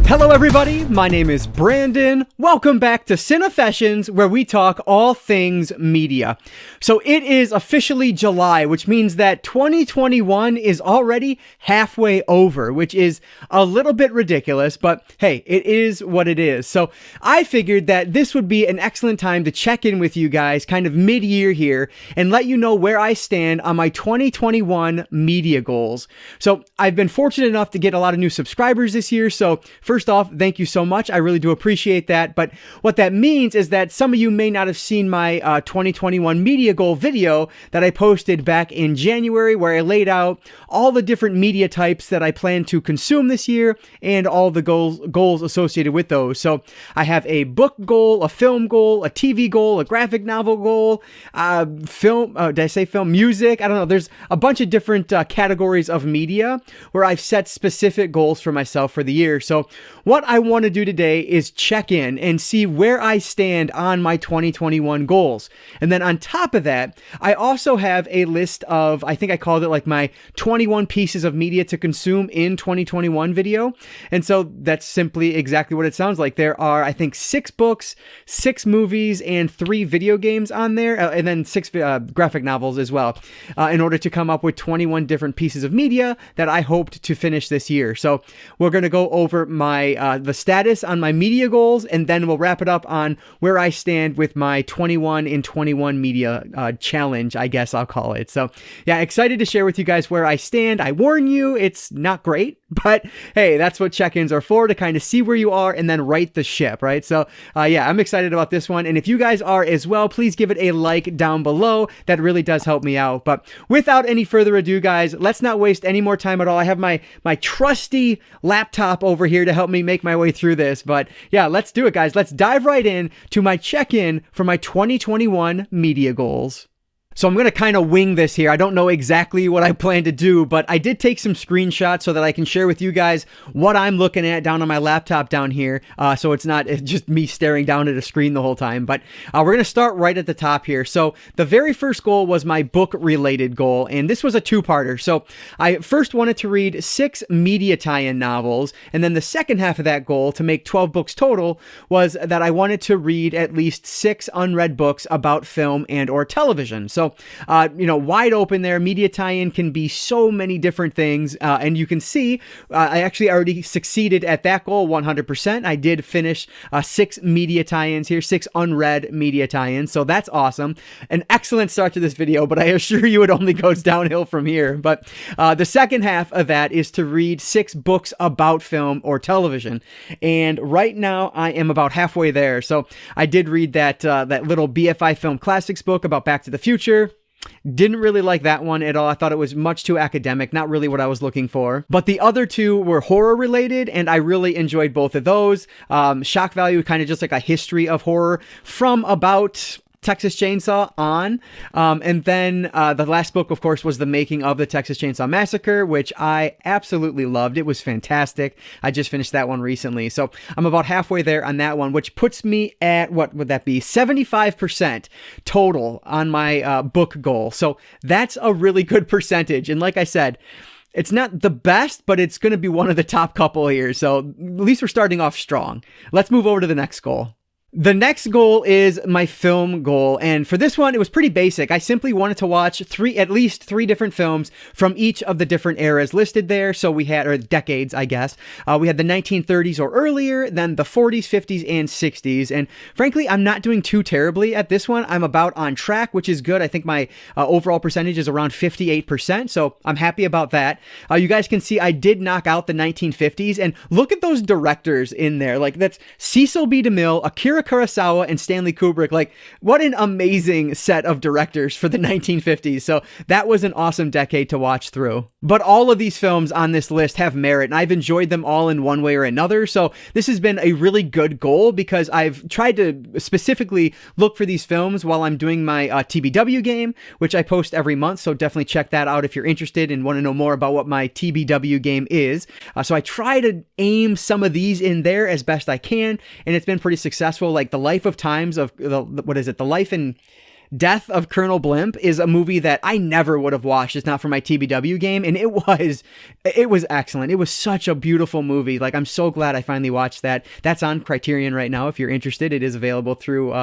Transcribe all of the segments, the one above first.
Hello everybody, my name is Brandon. Welcome back to Cinefessions, where we talk all things media. So it is officially July, which means that 2021 is already halfway over, which is a little bit ridiculous, but hey, it is what it is. So I figured that this would be an excellent time to check in with you guys kind of mid-year here and let you know where I stand on my 2021 media goals. So I've been fortunate enough to get a lot of new subscribers this year, so first off, thank you so much. I really do appreciate that. But what that means is that some of you may not have seen my 2021 media goal video that I posted back in January, where I laid out all the different media types that I plan to consume this year and all the goals associated with those. So I have a book goal, a film goal, a TV goal, a graphic novel goal, did I say film? Music? I don't know. There's a bunch of different categories of media where I've set specific goals for myself for the year. So what I want to do today is check in and see where I stand on my 2021 goals. And then on top of that, I also have a list of, I think I called it like my 21 pieces of media to consume in 2021 video. And so that's simply exactly what it sounds like. There are, I think, 6 books, 6 movies, and 3 video games on there, and then 6 graphic novels as well, in order to come up with 21 different pieces of media that I hoped to finish this year. So we're going to go over my the status on my media goals, and then we'll wrap it up on where I stand with my 21 in 21 media challenge, I guess I'll call it. So yeah, excited to share with you guys where I stand. I warn you, it's not great, but hey, that's what check-ins are for, to kind of see where you are and then right the ship, right? So yeah, I'm excited about this one. And if you guys are as well, please give it a like down below. That really does help me out. But without any further ado, guys, let's not waste any more time at all. I have my trusty laptop over here to help me make my way through this. But yeah, let's do it, guys. Let's dive right in to my check-in for my 2021 media goals. So I'm going to kind of wing this here. I don't know exactly what I plan to do, but I did take some screenshots so that I can share with you guys what I'm looking at down on my laptop down here. So it's not just me staring down at a screen the whole time, but we're going to start right at the top here. So the very first goal was my book related goal, and this was a 2-parter. So I first wanted to read 6 media tie-in novels, and then the second half of that goal, to make 12 books total, was that I wanted to read at least 6 unread books about film and or television. So wide open there. Media tie-in can be so many different things. And you can see, I actually already succeeded at that goal 100%. I did finish 6 media tie-ins here, 6 unread media tie-ins. So that's awesome. An excellent start to this video, but I assure you it only goes downhill from here. But the second half of that is to read 6 books about film or television. And right now I am about halfway there. So I did read that little BFI Film Classics book about Back to the Future. Didn't really like that one at all. I thought it was much too academic, not really what I was looking for. But the other 2 were horror related, and I really enjoyed both of those. Shock Value, kind of just like a history of horror from about Texas Chainsaw on. And then the last book, of course, was The Making of the Texas Chainsaw Massacre, which I absolutely loved. It was fantastic. I just finished that one recently. So I'm about halfway there on that one, which puts me at, what would that be? 75% total on my book goal. So that's a really good percentage. And like I said, it's not the best, but it's going to be one of the top couple here. So at least we're starting off strong. Let's move over to the next goal. The next goal is my film goal, and for this one, it was pretty basic. I simply wanted to watch at least three different films from each of the different eras listed there. So we had, or decades, I guess. We had the 1930s or earlier, then the 40s, 50s, and 60s. And frankly, I'm not doing too terribly at this one. I'm about on track, which is good. I think my overall percentage is around 58%, so I'm happy about that. You guys can see I did knock out the 1950s, and look at those directors in there. Like, that's Cecil B. DeMille, Akira Kurosawa, and Stanley Kubrick. Like, what an amazing set of directors for the 1950s. So that was an awesome decade to watch through. But all of these films on this list have merit, and I've enjoyed them all in one way or another. So this has been a really good goal because I've tried to specifically look for these films while I'm doing my TBW game, which I post every month. So definitely check that out if you're interested and want to know more about what my TBW game is. So I try to aim some of these in there as best I can, and it's been pretty successful. Like the Life of Times of the life and Death of Colonel Blimp is a movie that I never would have watched if not for my TBW game, and it was excellent. It was such a beautiful movie. Like, I'm so glad I finally watched that. That's on Criterion right now if you're interested. It is available through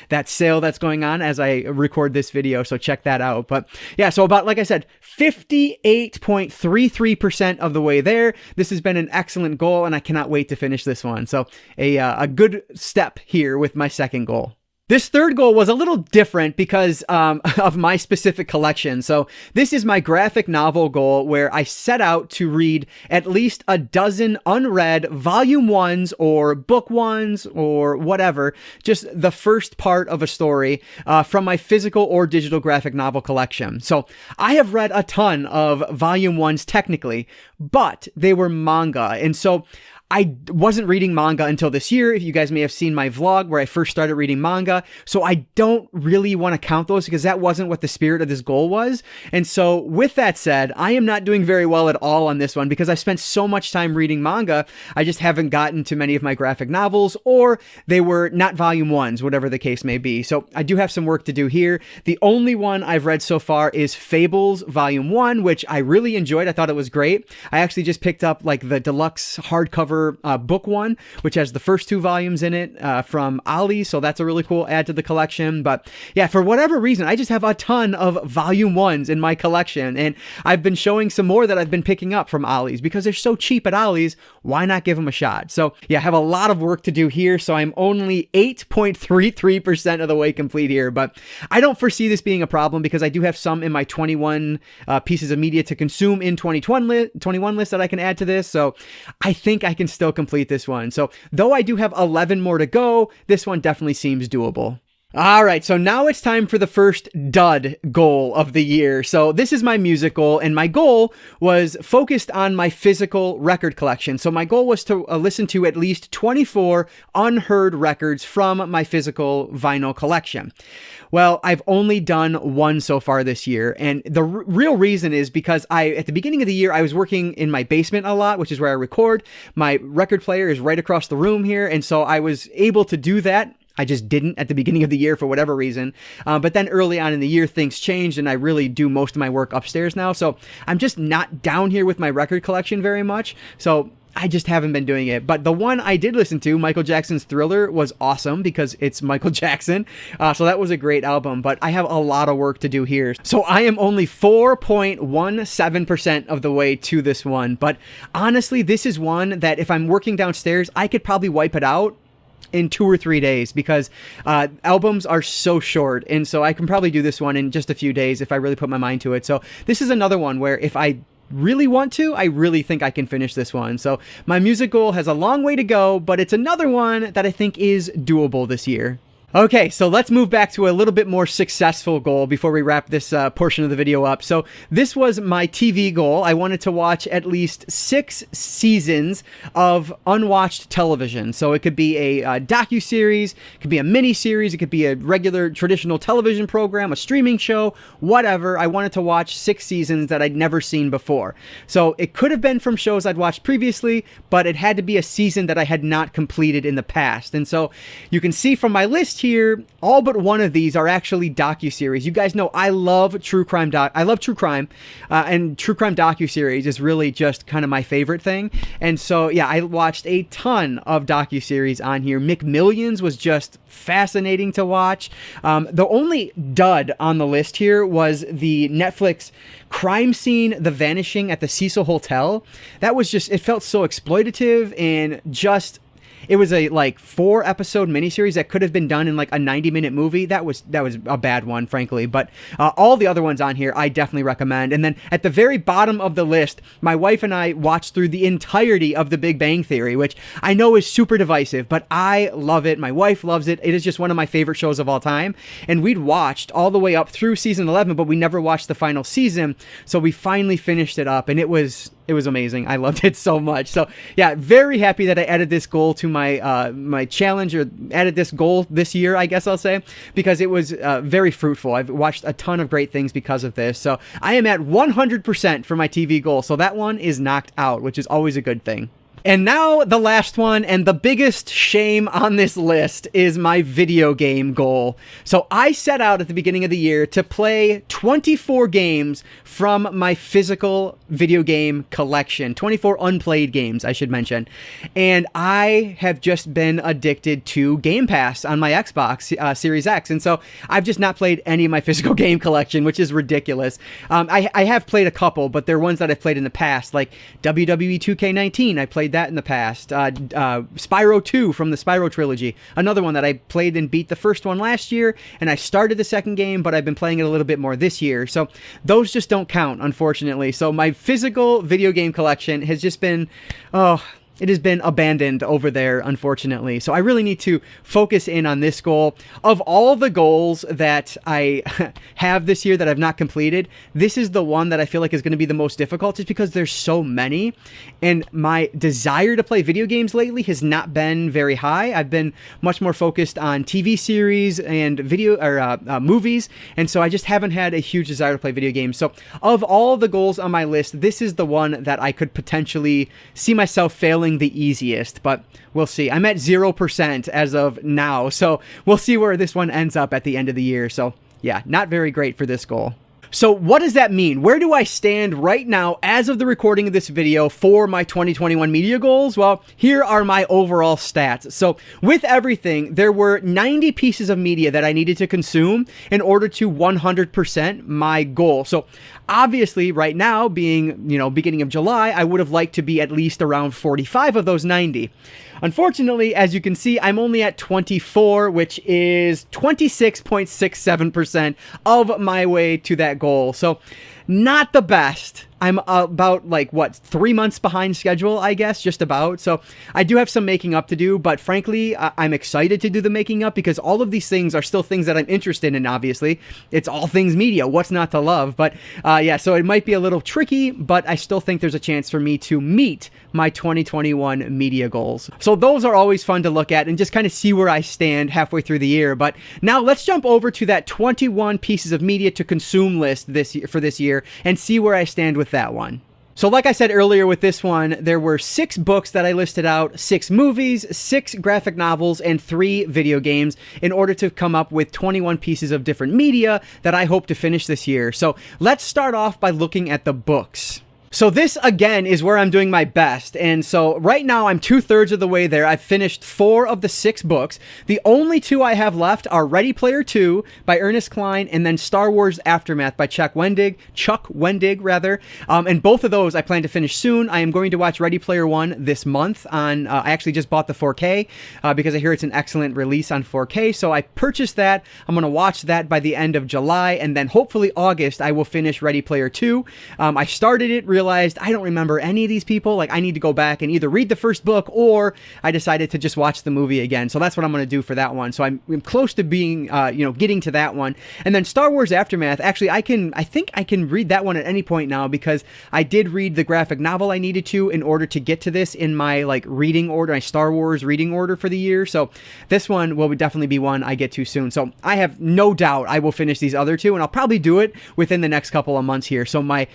that sale that's going on as I record this video, so check that out. But yeah, so about, like I said, 58.33% of the way there. This has been an excellent goal, and I cannot wait to finish this one. So a good step here with my second goal. This third goal was a little different because of my specific collection. So this is my graphic novel goal, where I set out to read at least a dozen unread volume ones or book ones or whatever, just the first part of a story from my physical or digital graphic novel collection. So I have read a ton of volume ones technically, but they were manga. And so I wasn't reading manga until this year. If you guys may have seen my vlog where I first started reading manga. So I don't really want to count those because that wasn't what the spirit of this goal was. And so with that said, I am not doing very well at all on this one because I spent so much time reading manga. I just haven't gotten to many of my graphic novels, or they were not volume ones, whatever the case may be. So I do have some work to do here. The only one I've read so far is Fables Volume 1, which I really enjoyed. I thought it was great. I actually just picked up like the deluxe hardcover book one, which has the first 2 volumes in it from Ali, so that's a really cool add to the collection. But yeah, for whatever reason, I just have a ton of volume ones in my collection, and I've been showing some more that I've been picking up from Ollie's because they're so cheap at Ollie's. Why not give them a shot? So yeah, I have a lot of work to do here, so I'm only 8.33% of the way complete here, but I don't foresee this being a problem because I do have some in my 21 pieces of media to consume in 2021 list that I can add to this, so I think I can still complete this one. So though I do have 11 more to go, this one definitely seems doable. All right, so now it's time for the first dud goal of the year. So this is my music goal, and my goal was focused on my physical record collection. So my goal was to listen to at least 24 unheard records from my physical vinyl collection. Well, I've only done one so far this year, and the real reason is because at the beginning of the year, I was working in my basement a lot, which is where I record. My record player is right across the room here, and so I was able to do that. I just didn't at the beginning of the year for whatever reason. But then early on in the year, things changed, and I really do most of my work upstairs now. So I'm just not down here with my record collection very much. So I just haven't been doing it. But the one I did listen to, Michael Jackson's Thriller, was awesome because it's Michael Jackson. So that was a great album, but I have a lot of work to do here. So I am only 4.17% of the way to this one. But honestly, this is one that if I'm working downstairs, I could probably wipe it out in 2 or 3 days because albums are so short, and so I can probably do this one in just a few days if I really put my mind to it. So this is another one where if I really want to, I really think I can finish this one. So my music goal has a long way to go, but it's another one that I think is doable this year. Okay, so let's move back to a little bit more successful goal before we wrap this portion of the video up. So this was my TV goal. I wanted to watch at least 6 seasons of unwatched television. So it could be a docuseries, it could be a mini-series, it could be a regular traditional television program, a streaming show, whatever. I wanted to watch 6 seasons that I'd never seen before. So it could have been from shows I'd watched previously, but it had to be a season that I had not completed in the past. And so you can see from my list here, all but one of these are actually docuseries. You guys know I love true crime and true crime docuseries is really just kind of my favorite thing. And so yeah, I watched a ton of docuseries on here. McMillions was just fascinating to watch. The only dud on the list here was the Netflix crime scene, The Vanishing at the Cecil Hotel. That was just, it felt so exploitative and just, it was a like 4-episode miniseries that could have been done in like a 90-minute movie. That was a bad one, frankly. But all the other ones on here, I definitely recommend. And then at the very bottom of the list, my wife and I watched through the entirety of The Big Bang Theory, which I know is super divisive, but I love it. My wife loves it. It is just one of my favorite shows of all time. And we'd watched all the way up through season 11, but we never watched the final season. So we finally finished it up, and it was amazing. I loved it so much. So yeah, very happy that I added this goal to my my challenge, or added this goal this year, I guess I'll say, because it was very fruitful. I've watched a ton of great things because of this. So I am at 100% for my TV goal. So that one is knocked out, which is always a good thing. And now the last one, and the biggest shame on this list, is my video game goal. So I set out at the beginning of the year to play 24 games from my physical video game collection. 24 unplayed games, I should mention. And I have just been addicted to Game Pass on my Xbox Series X. And so I've just not played any of my physical game collection, which is ridiculous. I have played a couple, but they're ones that I've played in the past, like WWE 2K19. I played that in the past. Spyro 2 from the Spyro trilogy, another one that I played and beat the first one last year, and I started the second game, but I've been playing it a little bit more this year. So those just don't count, unfortunately. So my physical video game collection has just been, it has been abandoned over there, unfortunately. So I really need to focus in on this goal. Of all the goals that I have this year that I've not completed, this is the one that I feel like is going to be the most difficult, just because there's so many. And my desire to play video games lately has not been very high. I've been much more focused on TV series and video or movies. And so I just haven't had a huge desire to play video games. So of all the goals on my list, this is the one that I could potentially see myself failing the easiest, but we'll see. I'm at 0% as of now, so we'll see where this one ends up at the end of the year. So yeah, not very great for this goal. So what does that mean? Where do I stand right now as of the recording of this video for my 2021 media goals? Well, here are my overall stats. So with everything, there were 90 pieces of media that I needed to consume in order to 100% my goal. So obviously right now, being, beginning of July, I would have liked to be at least around 45 of those 90. Unfortunately, as you can see, I'm only at 24, which is 26.67% of my way to that goal. So not the best. I'm about 3 months behind schedule, I guess, just about. So I do have some making up to do, but frankly, I'm excited to do the making up because all of these things are still things that I'm interested in, obviously. It's all things media. What's not to love? But yeah, so it might be a little tricky, but I still think there's a chance for me to meet my 2021 media goals. So those are always fun to look at and just kind of see where I stand halfway through the year. But now let's jump over to that 21 pieces of media to consume list for this year and see where I stand with that one. So like I said earlier with this one, there were 6 books that I listed out, 6 movies, 6 graphic novels, and 3 video games in order to come up with 21 pieces of different media that I hope to finish this year. So let's start off by looking at the books. So this, again, is where I'm doing my best. And so right now I'm 2/3 of the way there. I've finished 4 of the 6 books. The only 2 I have left are Ready Player 2 by Ernest Cline and then Star Wars Aftermath by Chuck Wendig. And both of those I plan to finish soon. I am going to watch Ready Player 1 this month on, I actually just bought the 4K because I hear it's an excellent release on 4K. So I purchased that. I'm going to watch that by the end of July, and then hopefully August I will finish Ready Player 2. I started it, realized I don't remember any of these people. Like, I need to go back and either read the first book, or I decided to just watch the movie again. So that's what I'm going to do for that one. So I'm close to being, getting to that one. And then Star Wars Aftermath, actually, I think I can read that one at any point now because I did read the graphic novel I needed to in order to get to this in my reading order, my Star Wars reading order for the year. So this one will definitely be one I get to soon. So I have no doubt I will finish these other 2, and I'll probably do it within the next couple of months here. So my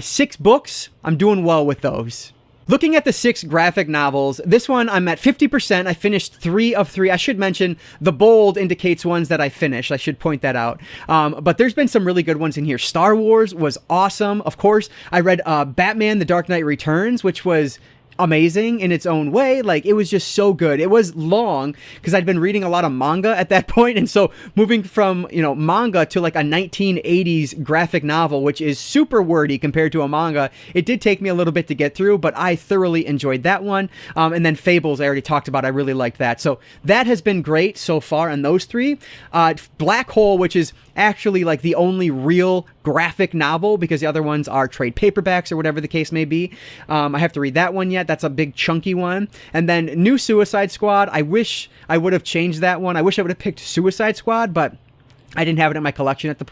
6 books, I'm doing well with those. Looking at the 6 graphic novels, this one I'm at 50%. I finished 3 of 3. I should mention the bold indicates ones that I finished. I should point that out. But there's been some really good ones in here. Star Wars was awesome. Of course, I read Batman: The Dark Knight Returns, which was amazing in its own way. It was just so good. It was long because I'd been reading a lot of manga at that point, and so moving from manga to a 1980s graphic novel, which is super wordy compared to a manga, it did take me a little bit to get through, but I thoroughly enjoyed that one. And then Fables, I already talked about. I really liked that. So that has been great so far on those 3. Black Hole, which is actually the only real graphic novel because the other ones are trade paperbacks or whatever the case may be. I have to read that one yet. That's a big chunky one. And then New Suicide Squad. I wish I would have changed that one. I wish I would have picked Suicide Squad, but I didn't have it in my collection at that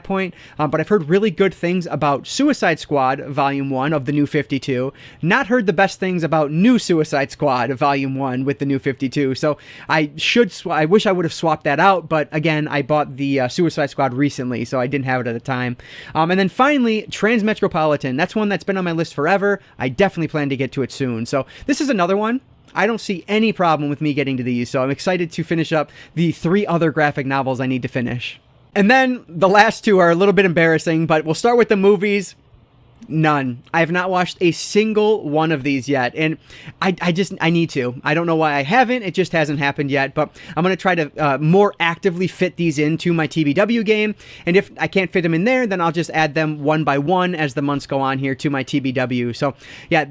point, but I've heard really good things about Suicide Squad Volume 1 of the New 52. Not heard the best things about New Suicide Squad Volume 1 with the New 52. So I wish I would have swapped that out, but again, I bought the Suicide Squad recently, so I didn't have it at the time. And then finally, Transmetropolitan. That's one that's been on my list forever. I definitely plan to get to it soon. So this is another one. I don't see any problem with me getting to these, so I'm excited to finish up the 3 other graphic novels I need to finish. And then the last 2 are a little bit embarrassing, but we'll start with the movies. None. I have not watched a single one of these yet, and I need to. I don't know why I haven't. It just hasn't happened yet, but I'm going to try to more actively fit these into my TBW game, and if I can't fit them in there, then I'll just add them one by one as the months go on here to my TBW. So, yeah,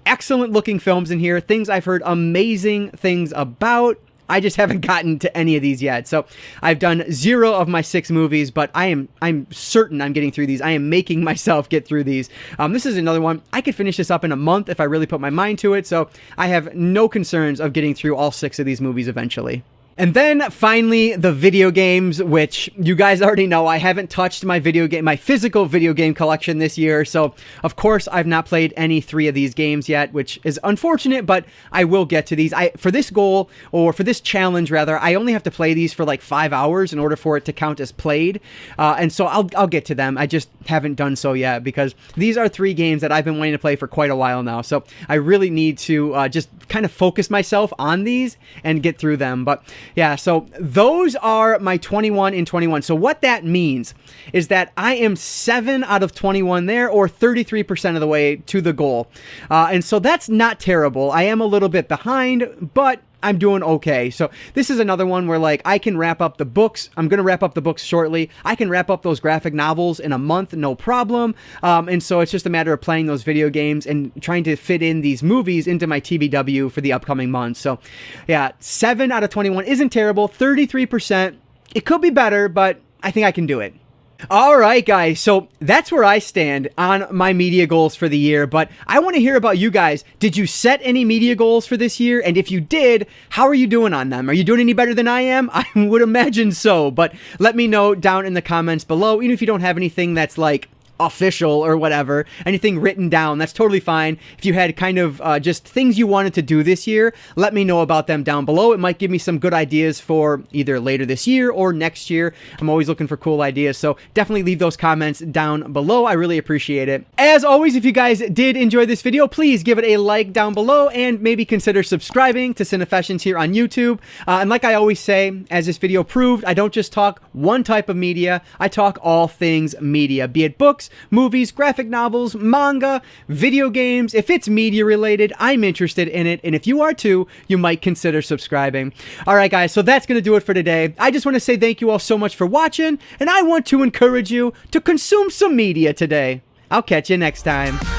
excellent looking films in here, things I've heard amazing things about. I just haven't gotten to any of these yet. So I've done 0 of my 6 movies, but I'm certain I'm getting through these. I am making myself get through these. This is another one. I could finish this up in a month if I really put my mind to it. So I have no concerns of getting through all 6 of these movies eventually. And then finally, the video games, which you guys already know I haven't touched my physical video game collection this year. So of course I've not played any 3 of these games yet, which is unfortunate, but I will get to these. For this goal, or for this challenge rather, I only have to play these for like 5 hours in order for it to count as played. And so I'll get to them. I just haven't done so yet because these are 3 games that I've been wanting to play for quite a while now. So I really need to just kind of focus myself on these and get through them. But yeah, so those are my 21 in 21. So what that means is that I am 7 out of 21 there, or 33% of the way to the goal. And so that's not terrible. I am a little bit behind, but I'm doing okay. So this is another one where like I can wrap up the books. I'm going to wrap up the books shortly. I can wrap up those graphic novels in a month, no problem. And so it's just a matter of playing those video games and trying to fit in these movies into my TBW for the upcoming months. So yeah, 7 out of 21 isn't terrible. 33%. It could be better, but I think I can do it. All right, guys, so that's where I stand on my media goals for the year, but I want to hear about you guys. Did you set any media goals for this year? And if you did, how are you doing on them? Are you doing any better than I am? I would imagine so, but let me know down in the comments below, even if you don't have anything that's like official or whatever, anything written down, that's totally fine. If you had kind of just things you wanted to do this year, let me know about them down below. It might give me some good ideas for either later this year or next year. I'm always looking for cool ideas, so definitely leave those comments down below. I really appreciate it. As always, if you guys did enjoy this video, please give it a like down below and maybe consider subscribing to Cinefessions here on YouTube. And like I always say, as this video proved, I don't just talk one type of media, I talk all things media, be it books, movies, graphic novels, manga, video games. If it's media related, I'm interested in it, and if you are too, you might consider subscribing. All right, guys, so that's going to do it for today. I just want to say thank you all so much for watching, and I want to encourage you to consume some media today. I'll catch you next time.